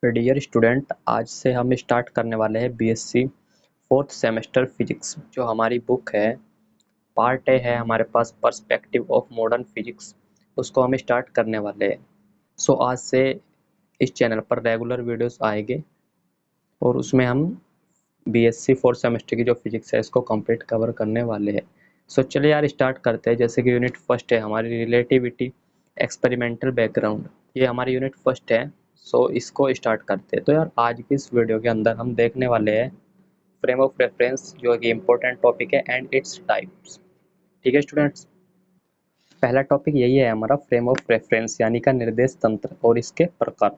Dear student, आज से हम स्टार्ट करने वाले हैं बीएससी फोर्थ सेमेस्टर फिजिक्स। जो हमारी बुक है, पार्ट ए है हमारे पास पर्सपेक्टिव ऑफ मॉडर्न फिजिक्स, उसको हम स्टार्ट करने वाले हैं। सो आज से इस चैनल पर रेगुलर वीडियोस आएंगे और उसमें हम बीएससी फोर्थ सेमेस्टर की जो फिजिक्स है इसको कंप्लीट कवर करने वाले हैं। सो चलिए यार स्टार्ट करते हैं। जैसे कि यूनिट फर्स्ट है हमारी रिलेटिविटी एक्सपेरिमेंटल बैकग्राउंड, ये हमारी यूनिट फर्स्ट है। सो इसको स्टार्ट करते हैं। तो यार आज की इस वीडियो के अंदर हम देखने वाले हैं फ्रेम ऑफ रेफरेंस, जो कि इम्पोर्टेंट टॉपिक है, एंड इट्स टाइप्स। ठीक है स्टूडेंट्स, पहला टॉपिक यही है हमारा फ्रेम ऑफ रेफरेंस यानी का निर्देश तंत्र और इसके प्रकार।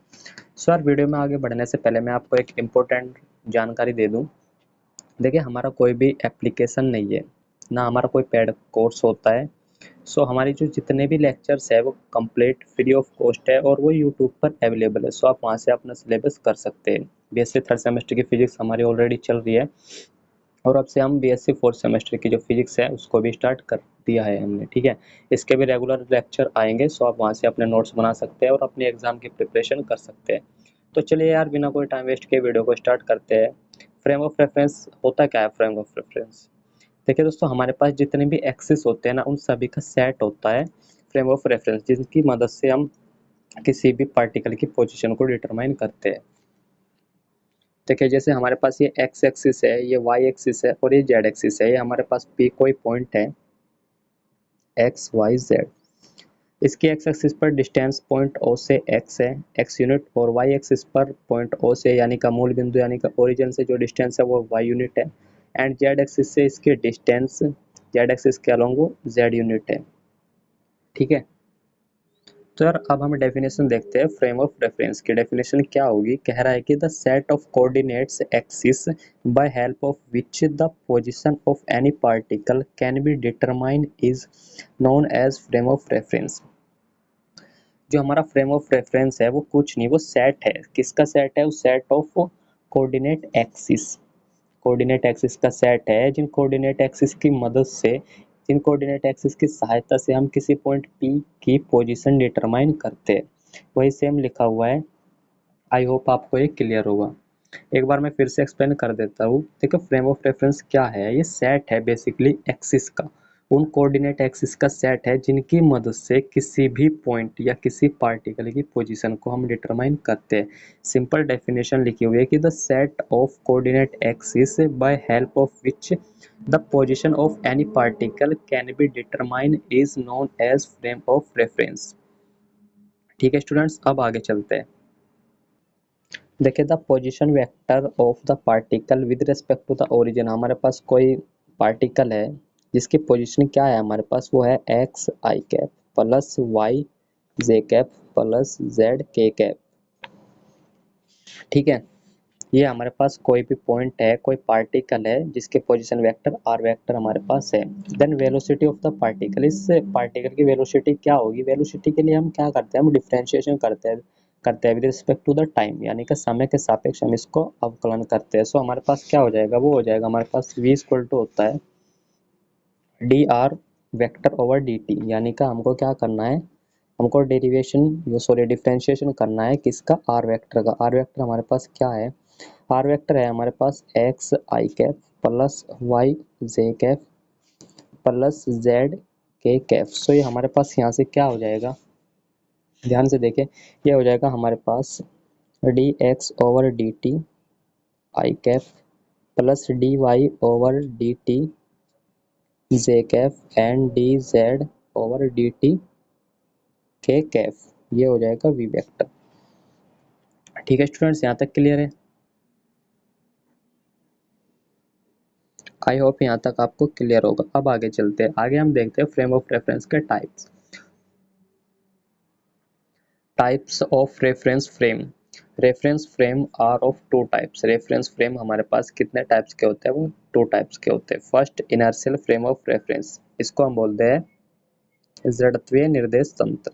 सो यार वीडियो में आगे बढ़ने से पहले मैं आपको एक इम्पोर्टेंट जानकारी दे दूं। देखिए, हमारा कोई भी एप्लीकेशन नहीं है, ना हमारा कोई पेड कोर्स होता है। सो हमारी जो जितने भी लेक्चर्स है वो कंप्लीट फ्री ऑफ कॉस्ट है और वो यूट्यूब पर अवेलेबल है। सो आप वहाँ से अपना सिलेबस कर सकते हैं। बीएससी थर्ड सेमेस्टर की फिजिक्स हमारी ऑलरेडी चल रही है और अब से हम बीएससी फोर्थ सेमेस्टर की जो फिजिक्स है उसको भी स्टार्ट कर दिया है हमने। ठीक है, इसके भी रेगुलर लेक्चर आएंगे। सो आप वहाँ से अपने नोट्स बना सकते हैं और अपने एग्जाम की प्रिपरेशन कर सकते हैं। तो चलिए यार बिना कोई टाइम वेस्ट के वीडियो को स्टार्ट करते हैं। फ्रेम ऑफ रेफरेंस होता क्या है? फ्रेम ऑफ रेफरेंस, देखिए दोस्तों, हमारे पास जितने भी एक्सिस होते हैं ना, उन सभी का सेट होता है फ्रेम ऑफ रेफरेंस, जिनकी मदद से हम किसी भी पार्टिकल की पोजीशन को डिटरमाइन करते हैं। देखिए, जैसे हमारे पास ये एक्स एक्सिस है, ये वाई एक्सिस है और ये जेड एक्सिस है। ये हमारे पास पी कोई पॉइंट है एक्स वाई जेड। इसकी एक्स एक्सिस पर डिस्टेंस पॉइंट ओ से एक्स है, एक्स यूनिट, और वाई एक्सिस पर पॉइंट ओ से यानी का मूल बिंदु यानी का ओरिजिन से जो डिस्टेंस है वो वाई यूनिट है। एंड जेड एक्सिस से इसकी डिस्टेंस जेड एक्सिस के अलोंग वो जेड यूनिट है। ठीक है, तो यार अब हम डेफिनेशन देखते हैं। फ्रेम ऑफ रेफरेंस की डेफिनेशन क्या होगी? कह रहा है कि the set of coordinates axis by help of which the position of any particle can be determined is known as frame of reference. जो हमारा फ्रेम ऑफ रेफरेंस है वो कुछ नहीं, वो सेट है। किसका सेट है? वो set of coordinate axis. Coordinate axis का सेट है, जिन कोऑर्डिनेट एक्सिस की मदद से, जिन कोऑर्डिनेट एक्सिस की सहायता से हम किसी पॉइंट P की पोजीशन डिटरमाइन करते हैं। वही सेम लिखा हुआ है। आई होप आपको ये क्लियर होगा। एक बार मैं फिर से एक्सप्लेन कर देता हूँ। देखो, फ्रेम ऑफ रेफरेंस क्या है? ये सेट है बेसिकली एक्सिस का, उन कोऑर्डिनेट एक्सिस का सेट है जिनकी मदद से किसी भी पॉइंट या किसी पार्टिकल की पोजीशन को हम डिटरमाइन करते हैं। सिंपल डेफिनेशन लिखी हुई है कि the set of coordinate axis by help of which the position of any particle can be determined is known as frame of reference. ठीक है स्टूडेंट्स, अब आगे चलते हैं। देखिए, the position vector of the particle with respect to the origin. हमारे पास कोई पार्टिकल है जिसकी पोजीशन क्या है हमारे पास? वो है एक्स आई कैप प्लस वाई जे कैप प्लस जेड के कैप। ठीक है, ये हमारे पास कोई भी पॉइंट है, कोई पार्टिकल है जिसके पोजीशन वेक्टर आर वेक्टर हमारे पास है। Then velocity of the particle, इस पार्टिकल की वेलोसिटी क्या होगी? वेलोसिटी के लिए हम क्या करते हैं? हम डिफरेंशिएशन करते हैं with respect to the time, यानी कि समय के सापेक्ष हम इसको अवकलन करते हैं। सो हमारे पास क्या हो जाएगा? वो हो जाएगा हमारे पास v इक्वल टू होता है D R vector over D T, यानी कि हमको क्या करना है? हमको डिफरेंशिएशन करना है किसका? आर वेक्टर का। आर वेक्टर हमारे पास क्या है? आर वेक्टर है हमारे पास एक्स आई कैप प्लस वाई जे कैप प्लस जेड के कैप। सो ये हमारे पास यहाँ से क्या हो जाएगा? ध्यान से देखें, ये हो जाएगा हमारे पास D X over D T I cap plus D Y over D T J cap and D Z over D T K cap. ये हो जाएगा वी वेक्टर। ठीक है स्टूडेंट्स, यहाँ तक क्लियर है? आई होप यहाँ तक आपको क्लियर होगा। अब आगे चलते हैं। आगे हम देखते हैं फ्रेम ऑफ रेफरेंस के types. Types of reference frame. Reference frame are of two types. Reference frame हमारे पास कितने टाइप्स के होते हैं? वो टू टाइप्स के होते हैं। First, inertial frame of reference, इसको हम बोलते हैं जड़त्वीय निर्देश तंत्र।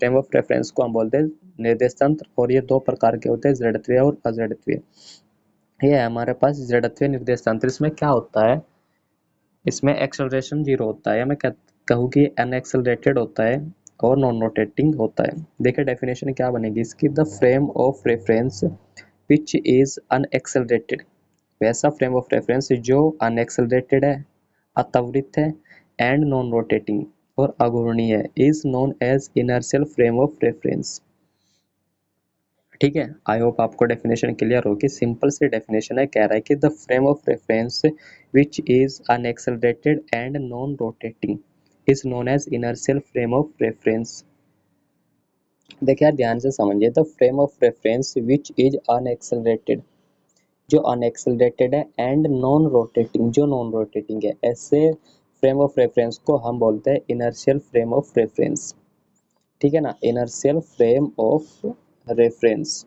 फ्रेम ऑफ रेफरेंस को हम बोलते हैं निर्देश तंत्र, और ये दो प्रकार के होते हैं, जड़त्वीय और अजड़त्वीय। ये है हमारे पास जड़त्वीय निर्देश तंत्र। इसमें क्या होता है? इसमें एक्सेलरेशन जीरो होता है, या मैं कहूँ कि अनएक्सेलरेटेड होता है, और नॉन रोटेटिंग होता है। देखिए डेफिनेशन क्या बनेगी इसकी, the frame of reference which is unaccelerated, वैसा फ्रेम ऑफ रेफरेंस जो अनएक्सेलरेटेड है, अत्वरित है, एंड नॉन रोटेटिंग और अघूर्णीय है, is known as inertial frame of reference. ठीक है, आई होप आपको डेफिनेशन क्लियर होगी। सिंपल सी डेफिनेशन है, कह रहा है कि the frame of reference which is unaccelerated and non rotating is known as inertial frame of reference. देखिए यार ध्यान से समझिए, the frame of reference which is unaccelerated, जो अनएक्सेलरेटेड है, एंड नॉन रोटेटिंग, जो नॉन रोटेटिंग है, ऐसे फ्रेम ऑफ रेफरेंस को हम बोलते हैं इनर्शियल फ्रेम ऑफ रेफरेंस। ठीक है ना, इनर्शियल फ्रेम ऑफ रेफरेंस।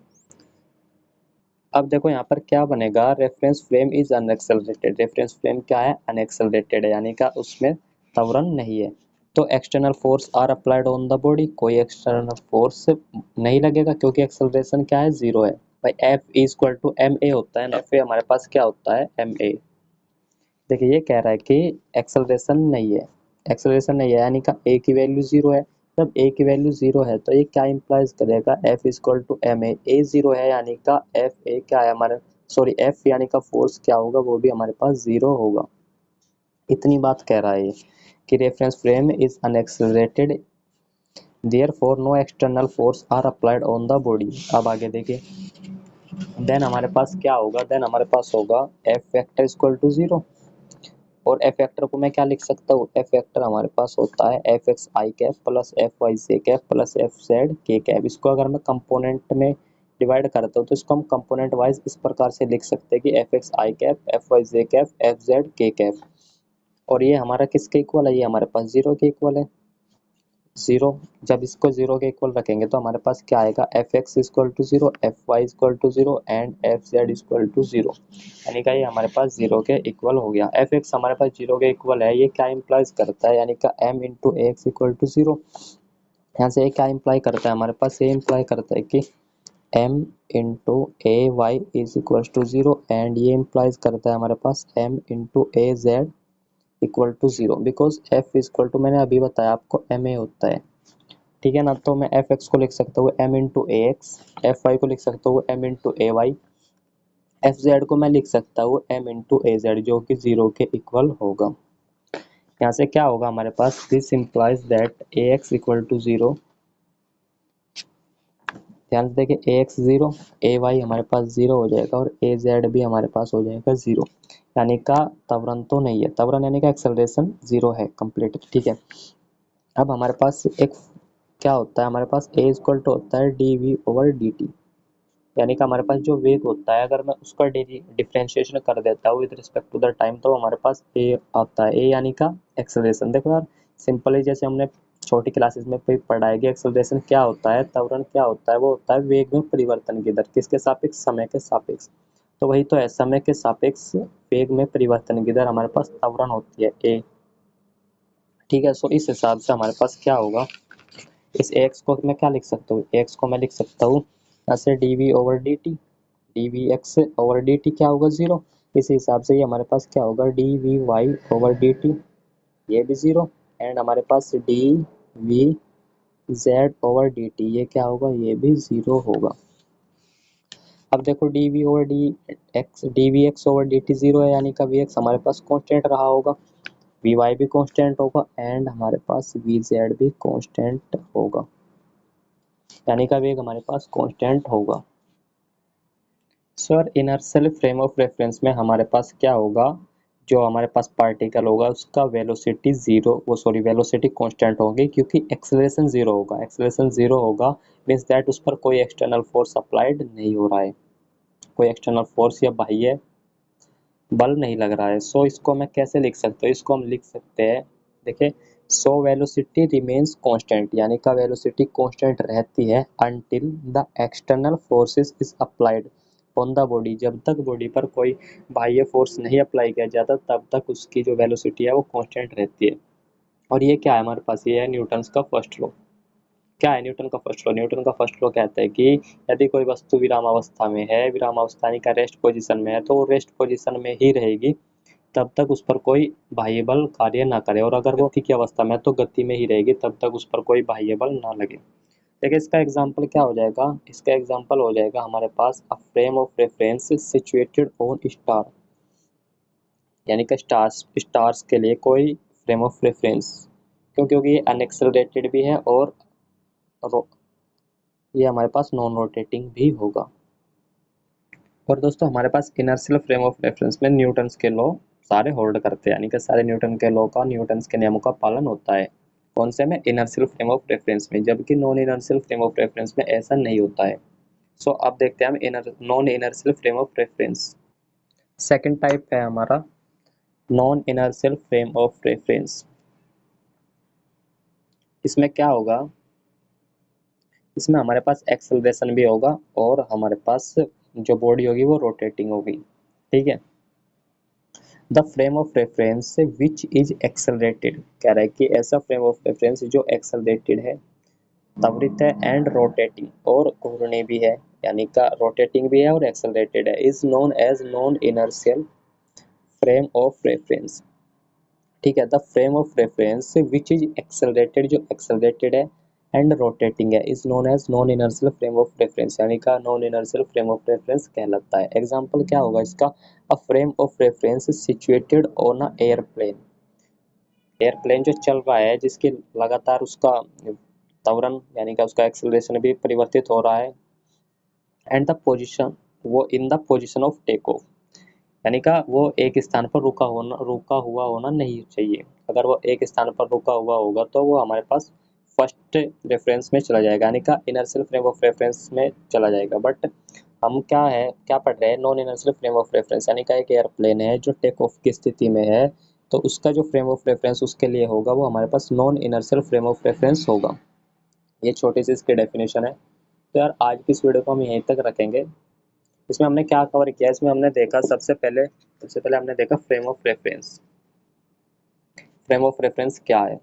अब देखो यहाँ पर क्या बनेगा, reference frame is unaccelerated, reference frame क्या है, अनएक्सेलरेटेड है, यानी कि उसमें त्वरण नहीं है। तो external force are applied on the body, कोई एक्सटर्नल फोर्स नहीं लगेगा क्योंकि एक्सेलरेशन क्या है, जीरो है। भाई F is equal to M A होता है ना, एफ ए हमारे पास क्या होता है, एम ए। देखिए ये कह रहा है कि एक्सेलरेशन नहीं है, एक्सेलरेशन नहीं है यानी कि ए की वैल्यू जीरो है। जब ए की वैल्यू जीरो है तो ये क्या इंप्लाइज करेगा, F equal to M A zero है यानी का एफ ए क्या है हमारे, सॉरी एफ यानी का फोर्स क्या होगा, वो भी हमारे पास जीरो होगा। इतनी बात कह रहा है ये कि reference frame is unaccelerated, therefore no external force are applied on the body. अब आगे देखिए, देन हमारे पास क्या होगा, देन हमारे पास होगा F vector equal to zero. और एफ वेक्टर को मैं क्या लिख सकता हूँ, एफ वेक्टर हमारे पास होता है एफ एक्स आई कैप प्लस एफ वाई जे कैप प्लस एफ जेड के कैप। इसको अगर मैं कंपोनेंट में डिवाइड करता हूँ तो इसको हम कंपोनेंट वाइज इस प्रकार से लिख सकते हैं कि एफ एक्स आई कैप, एफ वाई जे कैप, एफ जेड के कैप। और ये हमारा किसके इक्वल है, ये हमारे पास जीरो के इक्वल है, जीरो। जब इसको जीरो के इक्वल रखेंगे तो हमारे पास क्या आएगा, F X equal to zero, F Y equal to zero and F Z equal to zero, यानी कि ये हमारे पास जीरो के इक्वल हो गया। एफ एक्स हमारे पास जीरो के इक्वल है, ये क्या इंप्लाइज करता है, यानी कि M into X equal to zero. यहाँ से ये क्या इंप्लाई करता है, हमारे पास ये इंप्लाई करता है कि M into A Y is equal to zero, and ये इंप्लाइज करता है हमारे पास M into A Z equal to zero, because F equal to मैंने अभी बताया आपको एम ए होता है। ठीक है ना, तो मैं एफ एक्स को लिख सकता हूँ एम इंटू ए एक्स, एफ वाई को लिख सकता हूँ M into A Y, F Z को मैं लिख सकता हूँ एम इंटू ए जेड, जो कि जीरो के इक्वल होगा। यहाँ से क्या होगा हमारे पास, this implies that A X equal to zero, ध्यान से देखिए A X zero, A Y हमारे पास जीरो हो जाएगा और ए जेड भी हमारे पास हो जाएगा जीरो, यानी का त्वरण तो नहीं है, त्वरण यानी का एक्सेलरेशन जीरो है कंप्लीट। ठीक है, अब हमारे पास एक क्या होता है, हमारे पास ए इक्वल टू होता है D V over D T, यानी कि हमारे पास जो वेग होता है अगर मैं उसका डिफ्रेंशिएशन कर देता हूँ with respect to the time तो हमारे पास ए आता है, ए यानी का एक्सेलरेशन। देखो यार सिंपली जैसे हमने छोटी क्लासेस में कोई पढ़ा है कि एक्सेलरेशन क्या होता है, त्वरण क्या होता है, वो होता है वेग में परिवर्तन की दर, किसके सापेक्ष, समय के सापेक्ष। तो वही तो है, समय के सापेक्ष वेग में परिवर्तन की दर हमारे पास त्वरण होती है ए। ठीक है, सो इस हिसाब से हमारे पास क्या होगा, इस एक्स को मैं क्या लिख सकता हूँ, एक्स को मैं लिख सकता हूँ ऐसे D V over D T, D V X over D T क्या होगा, जीरो। इस हिसाब से ये हमारे पास क्या होगा, D V Y over D T, ये भी जीरो, एंड हमारे पास D V Z over D T, ये क्या होगा, ये भी जीरो होगा। अब देखो D V over D V X over D T zero है, यानी का वी एक्स हमारे पास कॉन्स्टेंट रहा होगा, वी वाई भी कॉन्स्टेंट होगा एंड हमारे पास वी जेड भी कॉन्स्टेंट होगा, यानी का वेग हमारे पास कांस्टेंट होगा। Sir inertial frame of reference में हमारे पास क्या होगा, जो हमारे पास पार्टिकल होगा उसका वेलोसिटी जीरो, वो सॉरी वेलोसिटी कांस्टेंट होगी क्योंकि एक्सेलरेशन जीरो होगा, एक्सेलरेशन जीरो होगा मीन्स दैट उस पर कोई एक्सटर्नल फोर्स अप्लाइड नहीं हो रहा है, कोई एक्सटर्नल फोर्स या बाह्य बल नहीं लग रहा है। सो इसको मैं कैसे लिख सकता हूँ, इसको हम लिख सकते हैं, देखिए सो वेलोसिटी रिमेन्स कांस्टेंट, यानी का वेलोसिटी कांस्टेंट रहती है until the external forces is applied on the body, जब तक बॉडी पर कोई बाह्य फोर्स नहीं अप्लाई किया जाता तब तक उसकी जो वेलोसिटी है वो कांस्टेंट रहती है। और ये क्या है हमारे पास, ये है न्यूटन्स का फर्स्ट लॉ। क्या है न्यूटन का फर्स्ट लॉ, न्यूटन का फर्स्ट लॉ कहता है कि यदि कोई वस्तु विरामावस्था में है, विरामावस्था यानी का रेस्ट पोजीशन में है, तो वो रेस्ट पोजीशन में ही रहेगी तब तक उस पर कोई बाह्य बल कार्य ना करे, और अगर वो गति की अवस्था में तो गति में ही रहेगी तब तक उस पर कोई बाह्य बल ना लगे। देखिए इसका एग्जाम्पल क्या हो जाएगा, इसका एग्जाम्पल हो जाएगा हमारे पास a frame of reference situated on star, यानी कि स्टार्स के लिए कोई फ्रेम ऑफ रेफरेंस, क्योंकि ये अनएक्सेलरेटेड भी है और ये हमारे पास नॉन रोटेटिंग भी होगा। और दोस्तों हमारे पास इनर्शियल फ्रेम ऑफ रेफरेंस में न्यूटन्स के लॉ सारे होल्ड करते हैं, यानी कि सारे न्यूटन के लॉ का, न्यूटन्स के नियमों का पालन होता है। कौन से में? इनर्शियल फ्रेम ऑफ रेफरेंस में, जबकि non inertial frame of reference में ऐसा नहीं होता है। सो अब देखते हैं हम non inertial frame of reference. Second type है हमारा non inertial frame of reference. इसमें क्या होगा, इसमें हमारे पास एक्सेलरेशन भी होगा और हमारे पास जो बॉडी होगी वो रोटेटिंग होगी। ठीक है, the frame of reference which is accelerated, कह रहा है कि ऐसा फ्रेम ऑफ रेफरेंस जो एक्सेलरेटेड है, त्वरित है एंड रोटेटिंग, और घूर्णी भी है, यानी का रोटेटिंग भी है और एक्सेलरेटेड है, is known as non inertial frame of reference. ठीक है, the frame of reference which is accelerated, जो एक्सेलरेटेड है एंड रोटेटिंग है, is known as non inertial frame of reference, यानी का non inertial frame of reference कहलाता है। Example क्या होगा इसका, a frame of reference situated on a airplane, airplane जो चल रहा है जिसकी लगातार उसका त्वरण यानी कि उसका एक्सेलरेशन भी परिवर्तित हो रहा है, एंड द पोजीशन, वो in the position of take off, यानी का वो एक स्थान पर रुका हुआ होना नहीं चाहिए। अगर वो एक स्थान पर रुका हुआ होगा तो वो हमारे पास फर्स्ट रेफरेंस में चला जाएगा, यानी का इनर्शियल फ्रेम ऑफ रेफरेंस में चला जाएगा। बट हम क्या पढ़ रहे हैं, non inertial frame of reference, यानी का एक एयरप्लेन है जो टेक ऑफ की स्थिति में है, तो उसका जो फ्रेम ऑफ रेफरेंस उसके लिए होगा वो हमारे पास non inertial frame of reference होगा। ये छोटी सी इसकी डेफिनेशन है। तो यार आज की इस वीडियो को हम यहीं तक रखेंगे। इसमें हमने क्या कवर किया, इसमें हमने देखा सबसे पहले हमने देखा frame of reference. Frame of reference क्या है,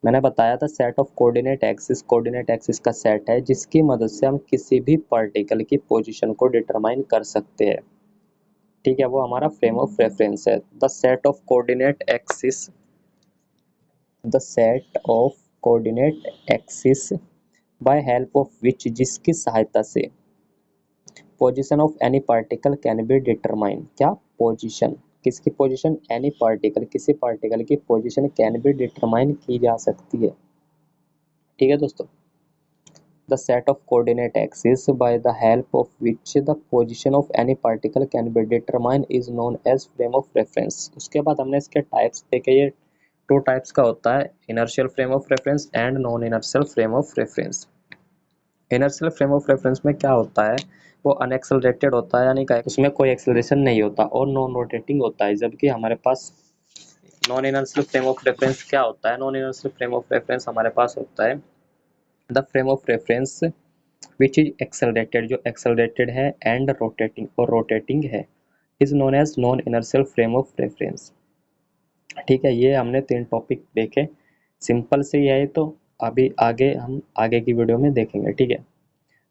मैंने बताया था सेट ऑफ कोऑर्डिनेट एक्सिस का सेट है जिसकी मदद से हम किसी भी पार्टिकल की पोजीशन को डिटरमाइन कर सकते हैं। ठीक है, वो हमारा फ्रेम ऑफ रेफरेंस है। The set of coordinate axis by help of which, जिसकी सहायता से position of any particle can be determine, क्या पोजीशन, किसकी पोजीशन, एनी पार्टिकल, किसी पार्टिकल की पोजीशन कैन बी डिटरमाइन की जा सकती है। ठीक है दोस्तों, the set of coordinate axis by the help of which the position of any particle can be determine is known as frame of reference. उसके बाद हमने इसके टाइप्स देखे, ये टू टाइप्स का होता है, inertial frame of reference and non inertial frame of reference. Inertial frame of reference में क्या होता है, वो अनएक्सेलरेटेड होता है, यानी कि उसमें कोई एक्सेलरेशन नहीं होता और नॉन रोटेटिंग होता है। जबकि हमारे पास non inertial frame of reference क्या होता है, non inertial frame of reference हमारे पास होता है the frame of reference which is accelerated, जो एक्सेलरेटेड है एंड रोटेटिंग, और रोटेटिंग है, is known as non inertial frame of reference. ठीक है, ये हमने 3 टॉपिक देखे, सिंपल से ही है, तो अभी आगे हम आगे की वीडियो में देखेंगे। ठीक है,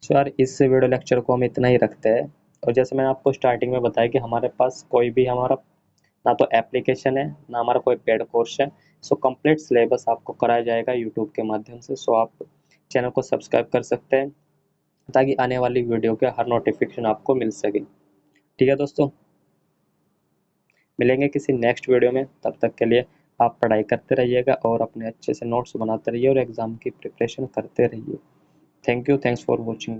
सो यार इस वीडियो लेक्चर को हम इतना ही रखते हैं। और जैसे मैंने आपको स्टार्टिंग में बताया कि हमारे पास कोई भी हमारा ना तो एप्लीकेशन है ना हमारा कोई पेड कोर्स है, सो कंप्लीट सिलेबस आपको कराया जाएगा यूट्यूब के माध्यम से। सो आप चैनल को सब्सक्राइब कर सकते हैं ताकि आने वाली वीडियो के हर नोटिफिकेशन आपको मिल सके। ठीक है दोस्तों, मिलेंगे किसी नेक्स्ट वीडियो में, तब तक के लिए आप पढ़ाई करते रहिएगा और अपने अच्छे से नोट्स बनाते रहिए और एग्ज़ाम की प्रिपरेशन करते रहिए। Thank you, thanks for watching.